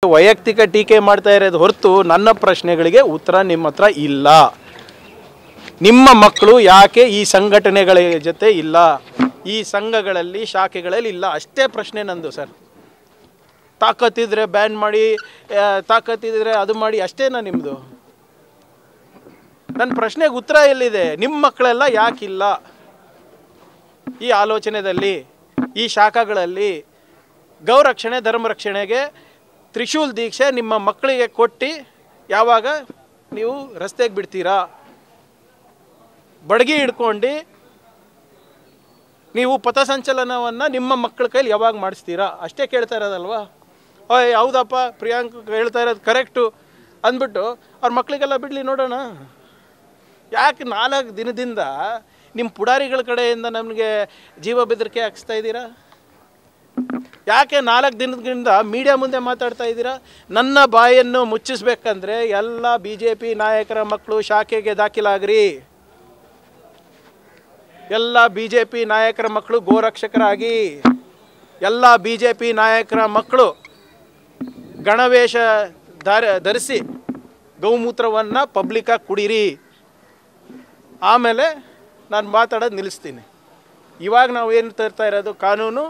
ವೈಯಕ್ತಿಕ ಟೀಕೆ ಮಾಡ್ತಾ ಇರೋದು ಹೊರತು ನನ್ನ ಪ್ರಶ್ನೆಗಳಿಗೆ ಉತ್ತರ ನಿಮ್ಮ ಹತ್ರ ಇಲ್ಲ. ನಿಮ್ಮ ಮಕ್ಕಳು ಯಾಕೆ ಈ ಸಂಘಟನೆಗಳ ಜೊತೆ ಇಲ್ಲ, ಈ ಸಂಘಗಳಲ್ಲಿ ಶಾಖೆಗಳಲ್ಲಿ ಇಲ್ಲ, ಅಷ್ಟೇ ಪ್ರಶ್ನೆ ನಂದು ಸರ್. ತಾಕತ್ತಿದ್ರೆ ಬ್ಯಾನ್ ಮಾಡಿ, ತಾಕತ್ತಿದ್ರೆ ಅದು ಮಾಡಿ, ಅಷ್ಟೇನಾ ನಿಮ್ಮದು? ನನ್ನ ಪ್ರಶ್ನೆಗೆ ಉತ್ತರ ಎಲ್ಲಿದೆ? ನಿಮ್ಮ ಮಕ್ಕಳೆಲ್ಲ ಯಾಕಿಲ್ಲ ಈ ಆಲೋಚನೆಯಲ್ಲಿ, ಈ ಶಾಖೆಗಳಲ್ಲಿ? ಗೌರಕ್ಷಣೆ ಧರ್ಮರಕ್ಷಣೆಗೆ ತ್ರಿಶೂಲ್ ದೀಕ್ಷೆ ನಿಮ್ಮ ಮಕ್ಕಳಿಗೆ ಕೊಟ್ಟು ಯಾವಾಗ ನೀವು ರಸ್ತೆಗೆ ಬಿಡ್ತೀರಾ? ಬಡಗಿ ಹಿಡ್ಕೊಂಡು ನೀವು ಪಥಸಂಚಲನವನ್ನು ನಿಮ್ಮ ಮಕ್ಕಳ ಕೈಲಿ ಯಾವಾಗ ಮಾಡಿಸ್ತೀರಾ? ಅಷ್ಟೇ ಕೇಳ್ತಾ ಇರೋದಲ್ವಾ? ಓಯ್ ಹೌದಪ್ಪ, ಪ್ರಿಯಾಂಕ್ ಹೇಳ್ತಾ ಇರೋದು ಕರೆಕ್ಟು ಅಂದ್ಬಿಟ್ಟು ಅವ್ರ ಮಕ್ಕಳಿಗೆಲ್ಲ ಬಿಡಲಿ ನೋಡೋಣ. ಯಾಕೆ 4 ದಿನದಿಂದ ನಿಮ್ಮ ಪುಡಾರಿಗಳ ಕಡೆಯಿಂದ ನಮಗೆ ಜೀವ ಬೆದರಿಕೆ ಹಾಕಿಸ್ತಾ ಇದ್ದೀರಾ? ಯಾಕೆ 4 ದಿನದಿಂದ ಮೀಡಿಯಾ ಮುಂದೆ ಮಾತಾಡ್ತಾ ಇದ್ದೀರಾ? ನನ್ನ ಬಾಯನ್ನು ಮುಚ್ಚಿಸ್ಬೇಕಂದ್ರೆ ಎಲ್ಲ BJP ನಾಯಕರ ಮಕ್ಕಳು ಶಾಖೆಗೆ ದಾಖಲಾಗ್ರಿ. ಎಲ್ಲ BJP ನಾಯಕರ ಮಕ್ಕಳು ಗೋರಕ್ಷಕರಾಗಿ, ಎಲ್ಲ BJP ನಾಯಕರ ಮಕ್ಕಳು ಗಣವೇಷ ಧರಿಸಿ ಗೌಮೂತ್ರವನ್ನು ಪಬ್ಲಿಕ್ಕಾಗಿ ಕುಡೀರಿ. ಆಮೇಲೆ ನಾನು ಮಾತಾಡೋದು ನಿಲ್ಲಿಸ್ತೀನಿ. ಇವಾಗ ನಾವು ಏನು ತರ್ತಾ ಇರೋದು, ಕಾನೂನು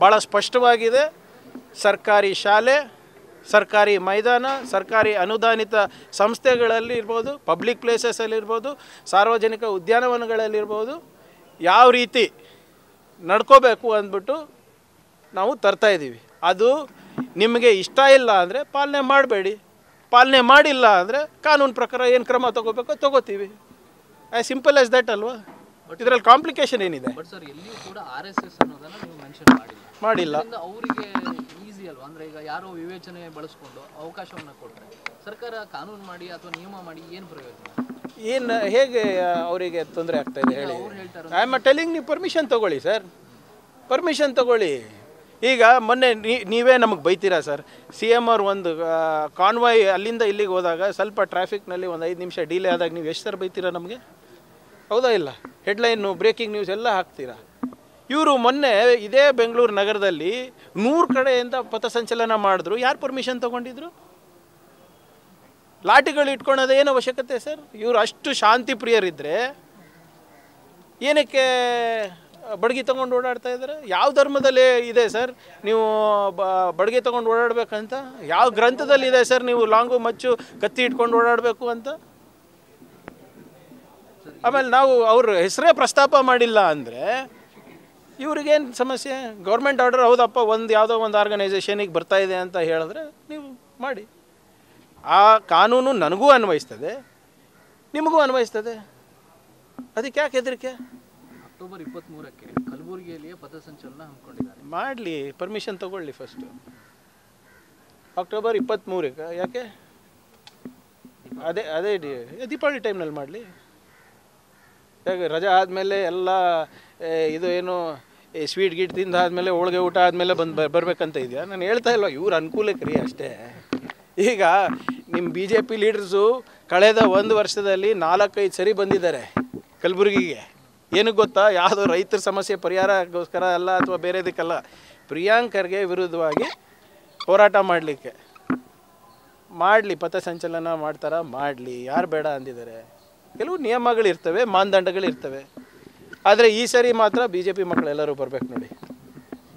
ಭಾಳ ಸ್ಪಷ್ಟವಾಗಿದೆ. ಸರ್ಕಾರಿ ಶಾಲೆ, ಸರ್ಕಾರಿ ಮೈದಾನ, ಸರ್ಕಾರಿ ಅನುದಾನಿತ ಸಂಸ್ಥೆಗಳಲ್ಲಿ ಇರ್ಬೋದು, ಪಬ್ಲಿಕ್ ಪ್ಲೇಸಸಲ್ಲಿರ್ಬೋದು, ಸಾರ್ವಜನಿಕ ಉದ್ಯಾನವನಗಳಲ್ಲಿರ್ಬೋದು, ಯಾವ ರೀತಿ ನಡ್ಕೋಬೇಕು ಅಂದ್ಬಿಟ್ಟು ನಾವು ತರ್ತಾ ಇದ್ದೀವಿ. ಅದು ನಿಮಗೆ ಇಷ್ಟ ಇಲ್ಲ ಅಂದರೆ ಪಾಲನೆ ಮಾಡಬೇಡಿ, ಪಾಲನೆ ಮಾಡಿಲ್ಲ ಅಂದರೆ ಕಾನೂನು ಪ್ರಕಾರ ಏನು ಕ್ರಮ ತೊಗೋಬೇಕೋ ತೊಗೋತೀವಿ. ಆ್ಯಸ್ ಸಿಂಪಲ್ ಆಸ್ ದಟ್ ಅಲ್ವಾ? ಇದರಲ್ಲಿ ಕಾಂಪ್ಲಿಕೇಶನ್ ಏನಿದೆ? ಬಟ್ ಸರ್, ಎಲ್ಲಿಯೂ ಕೂಡ RSS ಅನ್ನೋದನ್ನ ನೀವು ಮೆನ್ಷನ್ ಮಾಡಿಲ್ಲ. ಅವರಿಗೆ ಈಸಿ ಅಲ್ವಾ? ಅಂದರೆ ಈಗ ಯಾರೋ ವಿವೇಚನೆ ಬಳಸ್ಕೊಂಡು ಅವಕಾಶವನ್ನು ಕೊಟ್ಟರೆ ಸರ್ಕಾರ ಕಾನೂನು ಮಾಡಿ ಅಥವಾ ನಿಯಮ ಮಾಡಿ ಏನು ಪ್ರಯೋಜನ? ಏನು ಹೇಗೆ ಅವರಿಗೆ ತೊಂದರೆ ಆಗ್ತಾ ಇದೆ ಹೇಳಿ? ಐ ಆಮ್ ಟೆಲಿಂಗ್, ನೀವು ಪರ್ಮಿಷನ್ ತೊಗೊಳ್ಳಿ ಸರ್, ಪರ್ಮಿಷನ್ ತೊಗೊಳ್ಳಿ. ಈಗ ಮೊನ್ನೆ ನೀವೇ ನಮಗೆ ಬೈತೀರಾ ಸರ್. CM ಅವ್ರು ಒಂದು ಕಾನ್ವಾಯ್ ಅಲ್ಲಿಂದ ಇಲ್ಲಿಗೆ ಹೋದಾಗ ಸ್ವಲ್ಪ ಟ್ರಾಫಿಕ್ನಲ್ಲಿ ಒಂದು 5 ನಿಮಿಷ ಡಿಲೇ ಆದಾಗ ನೀವು ಎಷ್ಟು ಸರ್ ಬೈತೀರಾ ನಮಗೆ? ಹೌದಾ ಇಲ್ಲ? ಹೆಡ್ಲೈನು, ಬ್ರೇಕಿಂಗ್ ನ್ಯೂಸ್ ಎಲ್ಲ ಹಾಕ್ತೀರಾ. ಇವರು ಮೊನ್ನೆ ಇದೇ ಬೆಂಗಳೂರು ನಗರದಲ್ಲಿ 100 ಕಡೆಯಿಂದ ಪಥಸಂಚಲನ ಮಾಡಿದ್ರು. ಯಾರು ಪರ್ಮಿಷನ್ ತೊಗೊಂಡಿದ್ರು? ಲಾಠಿಗಳು ಇಟ್ಕೊಳೋದು ಏನು ಅವಶ್ಯಕತೆ ಸರ್? ಇವರು ಅಷ್ಟು ಶಾಂತಿ ಪ್ರಿಯರಿದ್ದರೆ ಏನಕ್ಕೆ ಬಡಗಿ ತೊಗೊಂಡು ಓಡಾಡ್ತಾ ಇದ್ದಾರೆ? ಯಾವ ಧರ್ಮದಲ್ಲಿ ಇದೆ ಸರ್ ನೀವು ಬಡಗಿ ತೊಗೊಂಡು ಓಡಾಡಬೇಕಂತ? ಯಾವ ಗ್ರಂಥದಲ್ಲಿ ಇದೆ ಸರ್ ನೀವು ಲಾಂಗು ಮಚ್ಚು ಕತ್ತಿ ಇಟ್ಕೊಂಡು ಓಡಾಡಬೇಕು ಅಂತ? ಆಮೇಲೆ ನಾವು ಅವ್ರ ಹೆಸರೇ ಪ್ರಸ್ತಾಪ ಮಾಡಿಲ್ಲ ಅಂದರೆ ಇವ್ರಿಗೇನು ಸಮಸ್ಯೆ? ಗೌರ್ಮೆಂಟ್ ಆರ್ಡರ್ ಹೌದಪ್ಪ, ಯಾವುದೋ ಒಂದು ಆರ್ಗನೈಸೇಷನಿಗೆ ಬರ್ತಾ ಇದೆ ಅಂತ ಹೇಳಿದ್ರೆ ನೀವು ಮಾಡಿ. ಆ ಕಾನೂನು ನನಗೂ ಅನ್ವಯಿಸ್ತದೆ, ನಿಮಗೂ ಅನ್ವಯಿಸ್ತದೆ. ಅದಕ್ಕೆ ಯಾಕೆ ಹೆದರಿಕೆ? ಅಕ್ಟೋಬರ್ 23ಕ್ಕೆ ಕಲಬುರಗಿಯಲ್ಲಿಯೇ ಪಥಸಂಚಲನ ಹಮ್ಮಿಕೊಂಡಿದ್ದಾರೆ. ಮಾಡಲಿ, ಪರ್ಮಿಷನ್ ತೊಗೊಳ್ಳಿ ಫಸ್ಟು. ಅಕ್ಟೋಬರ್ 23ಕ್ಕೆ ಯಾಕೆ? ಅದೇ ದೀಪಾವಳಿ ಟೈಮ್ನಲ್ಲಿ ಮಾಡಲಿ. ಯಾಕೆ ರಜಾ ಆದಮೇಲೆ ಎಲ್ಲ ಇದು ಏನು ಸ್ವೀಟ್ ಗೀಟ್ ತಿಂದು ಆದಮೇಲೆ ಹೋಳಿಗೆ ಊಟ ಆದಮೇಲೆ ಬರಬೇಕಂತ ಇದೆಯಾ? ನಾನು ಹೇಳ್ತಾ ಇಲ್ವ, ಇವ್ರ ಅನುಕೂಲಕ್ಕೆ ರೀ ಅಷ್ಟೇ. ಈಗ ನಿಮ್ಮ BJP ಲೀಡರ್ಸು ಕಳೆದ 1 ವರ್ಷದಲ್ಲಿ 4-5 ಸರಿ ಬಂದಿದ್ದಾರೆ ಕಲಬುರಗಿಗೆ. ಏನಕ್ಕೆ ಗೊತ್ತಾ? ಯಾವುದೋ ರೈತರ ಸಮಸ್ಯೆ ಪರಿಹಾರಕ್ಕೋಸ್ಕರ ಅಲ್ಲ, ಅಥವಾ ಬೇರೆದಕ್ಕಲ್ಲ, ಪ್ರಿಯಾಂಕರ್ಗೆ ವಿರುದ್ಧವಾಗಿ ಹೋರಾಟ ಮಾಡಲಿಕ್ಕೆ. ಮಾಡಲಿ, ಪಥಸಂಚಲನ ಮಾಡ್ತಾರ ಮಾಡಲಿ, ಯಾರು ಬೇಡ ಅಂದಿದ್ದಾರೆ? ಕೆಲವು ನಿಯಮಗಳಿರ್ತವೆ, ಮಾನದಂಡಗಳಿರ್ತವೆ. ಆದರೆ ಈ ಸರಿ ಮಾತ್ರ BJP ಮಕ್ಕಳೆಲ್ಲರೂ ಬರಬೇಕು ನೋಡಿ.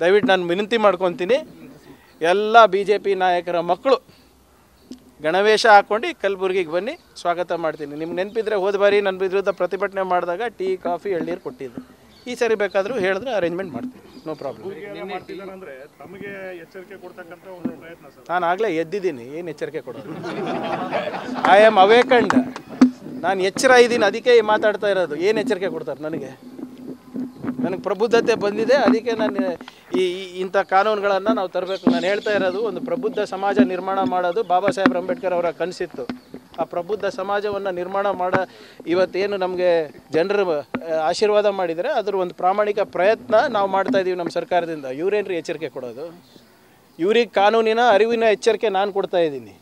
ದಯವಿಟ್ಟು ನಾನು ವಿನಂತಿ ಮಾಡ್ಕೊತೀನಿ, ಎಲ್ಲ BJP ನಾಯಕರ ಮಕ್ಕಳು ಗಣವೇಷ ಹಾಕ್ಕೊಂಡು ಕಲಬುರಗಿಗೆ ಬನ್ನಿ, ಸ್ವಾಗತ ಮಾಡ್ತೀನಿ. ನಿಮ್ಗೆ ನೆನಪಿದ್ರೆ ಹೋದ ಬಾರಿ ನನ್ನ ವಿರುದ್ಧ ಪ್ರತಿಭಟನೆ ಮಾಡಿದಾಗ ಟೀ ಕಾಫಿ ಎಳ್ನೀರು ಕೊಟ್ಟಿದ್ದು. ಈ ಸರಿ ಬೇಕಾದರೂ ಹೇಳಿದ್ರೆ ಅರೇಂಜ್ಮೆಂಟ್ ಮಾಡ್ತೀನಿ, ನೋ ಪ್ರಾಬ್ಲಮ್. ನಾನು ಆಗಲೇ ಎದ್ದಿದ್ದೀನಿ, ಏನು ಎಚ್ಚರಿಕೆ ಕೊಡೋದು? ಐ ಆಮ್ ಅವೇಕಂಡ್, ನಾನು ಎಚ್ಚರ ಇದ್ದೀನಿ, ಅದಕ್ಕೆ ಮಾತಾಡ್ತಾ ಇರೋದು. ಏನು ಎಚ್ಚರಿಕೆ ಕೊಡ್ತಾರೆ ನನಗೆ? ನನಗೆ ಪ್ರಬುದ್ಧತೆ ಬಂದಿದೆ, ಅದಕ್ಕೆ ನಾನು ಇಂಥ ಕಾನೂನುಗಳನ್ನು ನಾವು ತರಬೇಕು. ನಾನು ಹೇಳ್ತಾ ಇರೋದು, ಒಂದು ಪ್ರಬುದ್ಧ ಸಮಾಜ ನಿರ್ಮಾಣ ಮಾಡೋದು ಬಾಬಾ ಸಾಹೇಬ್ ಅಂಬೇಡ್ಕರ್ ಅವರ ಕನಸಿತ್ತು. ಆ ಪ್ರಬುದ್ಧ ಸಮಾಜವನ್ನು ನಿರ್ಮಾಣ ಇವತ್ತೇನು ನಮಗೆ ಜನರು ಆಶೀರ್ವಾದ ಮಾಡಿದರೆ ಅದರ ಒಂದು ಪ್ರಾಮಾಣಿಕ ಪ್ರಯತ್ನ ನಾವು ಮಾಡ್ತಾಯಿದ್ದೀವಿ ನಮ್ಮ ಸರ್ಕಾರದಿಂದ. ಇವರೇನ್ರಿ ಎಚ್ಚರಿಕೆ ಕೊಡೋದು? ಇವ್ರಿಗೆ ಕಾನೂನಿನ ಅರಿವಿನ ಎಚ್ಚರಿಕೆ ನಾನು ಕೊಡ್ತಾ ಇದ್ದೀನಿ.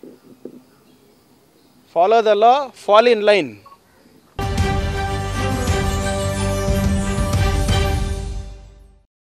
Follow the law, fall in line.